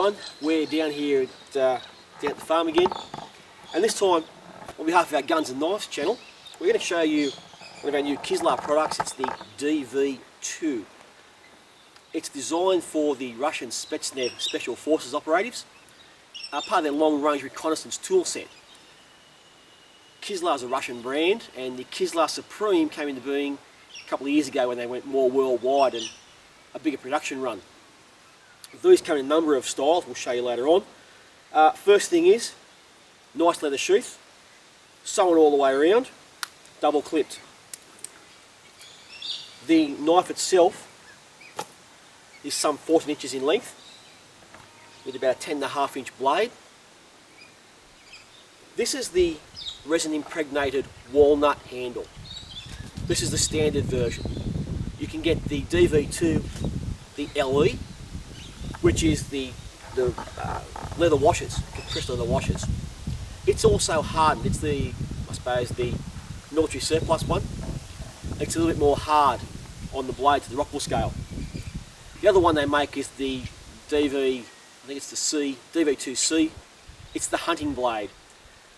everyone, we're down here down at the farm again, and this time on behalf of our Guns and Knives channel we're going to show you one of our new Kizlyar products. It's the DV2. It's designed for the Russian Spetsnaz Special Forces operatives, part of their long range reconnaissance tool set. Kizlyar is a Russian brand, and the Kizlyar Supreme came into being a couple of years ago when they went more worldwide and a bigger production run. These come in a number of styles, we'll show you later on. First thing is, nice leather sheath, sewn all the way around, double clipped. The knife itself is some 14 inches in length, with about a 10.5 inch blade. This is the resin impregnated walnut handle. This is the standard version. You can get the DV2, the LE, which is the leather washers, compressed leather washers. It's also hardened. It's the, I suppose, the military surplus one. It's a little bit more hard on the blade to the Rockwell scale. The other one they make is the DV, I think it's the C, DV2C. It's the hunting blade,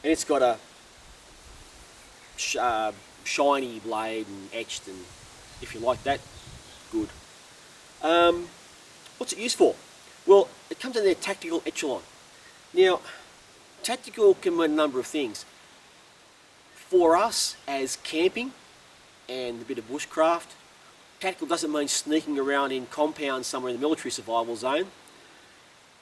and it's got a shiny blade and etched, and if you like that, good. What's it used for? Well, it comes in their tactical echelon. Now, tactical can mean a number of things. For us, as camping and a bit of bushcraft, tactical doesn't mean sneaking around in compounds somewhere in the military survival zone.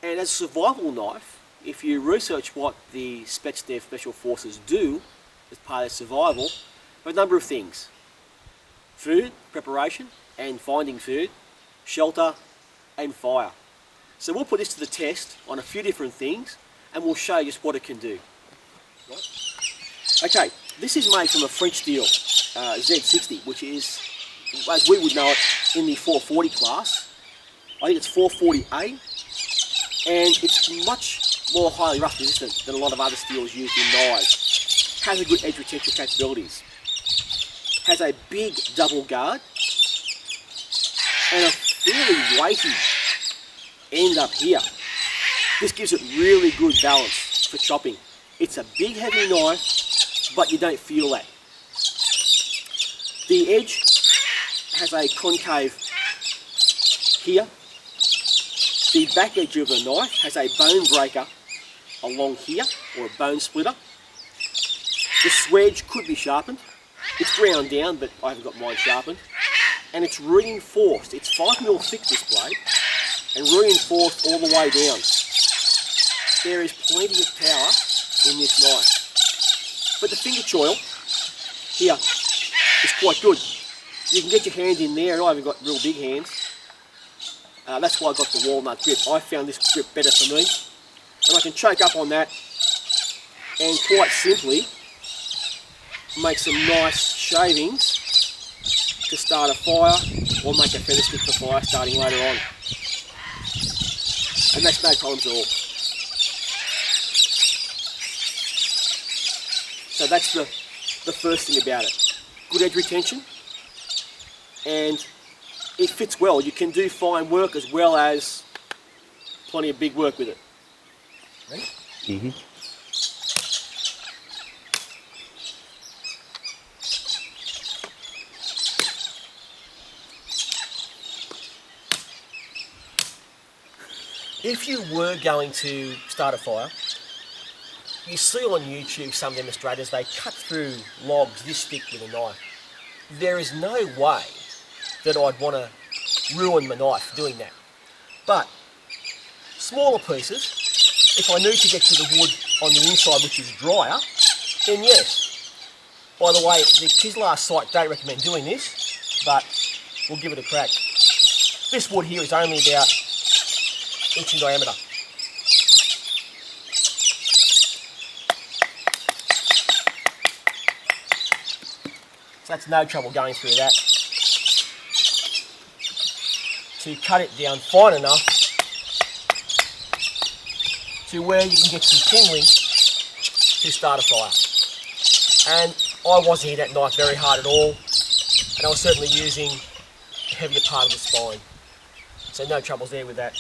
And as a survival knife, if you research what the Spetsnaz Special Forces do as part of their survival, there are a number of things. Food, preparation and finding food, shelter and fire. So we'll put this to the test on a few different things, and we'll show you just what it can do. Okay, this is made from a French steel Z60, which is, as we would know it, in the 440 class. I think it's 440A, and it's much more highly rust resistant than a lot of other steels used in knives. Has a good edge retention capabilities. Has a big double guard, and a fairly weighty end up here. This gives it really good balance for chopping. It's a big heavy knife, but you don't feel that. The edge has a concave here. The back edge of the knife has a bone breaker along here, or a bone splitter. The swedge could be sharpened. It's ground down, but I haven't got mine sharpened. And it's reinforced. It's 5mm thick, this blade, and reinforced all the way down. There is plenty of power in this knife. But the finger choil here is quite good. You can get your hand in there, and I haven't got real big hands. That's why I got the walnut grip. I found this grip better for me. And I can choke up on that and quite simply make some nice shavings to start a fire, or make a feather stick for fire starting later on. And that's no problems at all. So that's the first thing about it. Good edge retention, and it fits well. You can do fine work as well as plenty of big work with it. Ready? Mm-hmm. If you were going to start a fire, you see on YouTube some demonstrators, they cut through logs this thick with a knife. There is no way that I'd want to ruin my knife doing that. But smaller pieces, if I need to get to the wood on the inside which is drier, then yes. By the way, the Kizlyar site don't recommend doing this, but we'll give it a crack. This wood here is only about inch in diameter. So that's no trouble going through that. To cut it down fine enough to where you can get some kindling to start a fire. And I wasn't hitting that knife very hard at all, and I was certainly using the heavier part of the spine. So no troubles there with that.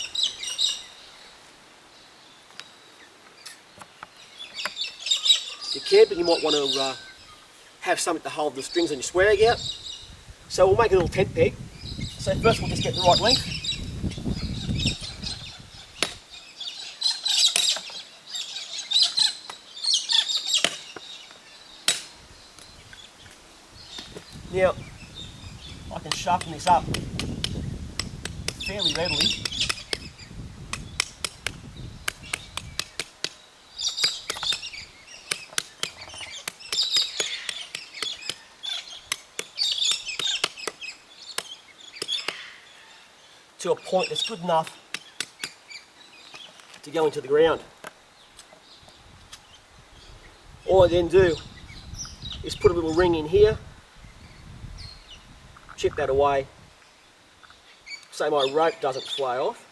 you're camping, you might want to have something to hold the strings on your swag out. So we'll make a little tent peg. So first we'll just get the right length. Now, I can sharpen this up fairly readily. To a point that's good enough to go into the ground. All I then do is put a little ring in here, chip that away so my rope doesn't fly off.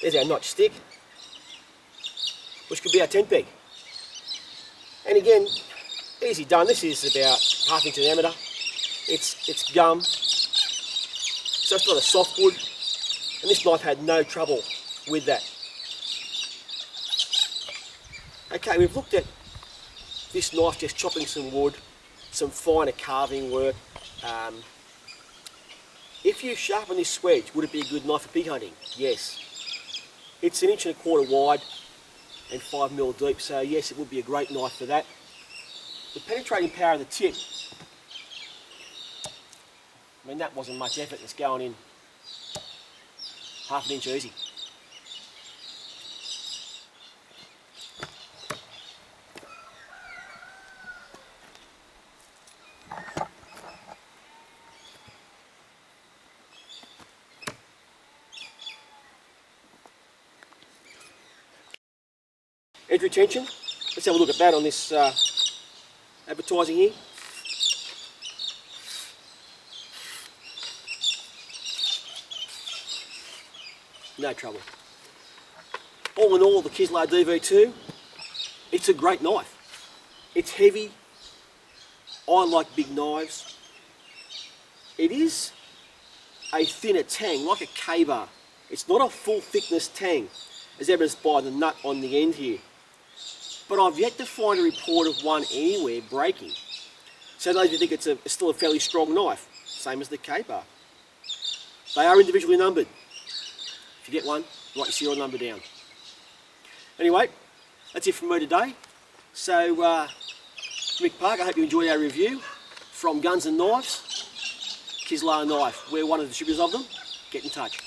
There's our notch stick, which could be our tent peg. And again, easy done. This is about 1/2 inch diameter. It's gum, so it's not a softwood, and this knife had no trouble with that. Okay, we've looked at this knife just chopping some wood, some finer carving work. If you sharpen this swedge, would it be a good knife for pig hunting? Yes. It's 1 1/4 wide and 5mm deep, so yes, it would be a great knife for that. The penetrating power of the tip, I mean, that wasn't much effort. It's going in 1/2 inch easy. Edge retention, let's have a look at that on this advertising here. No trouble. All in all, the Kizlyar DV2, it's a great knife. It's heavy. I like big knives. It is a thinner tang, like a K-bar. It's not a full thickness tang, as evidenced by the nut on the end here. But I've yet to find a report of one anywhere breaking. So those who think it's still a fairly strong knife, same as the K-bar. They are individually numbered. If you get one, write your serial number down. Anyway, that's it from me today. So, Mick Park, I hope you enjoyed our review from Guns and Knives, Kizlyar Knife. We're one of the distributors of them. Get in touch.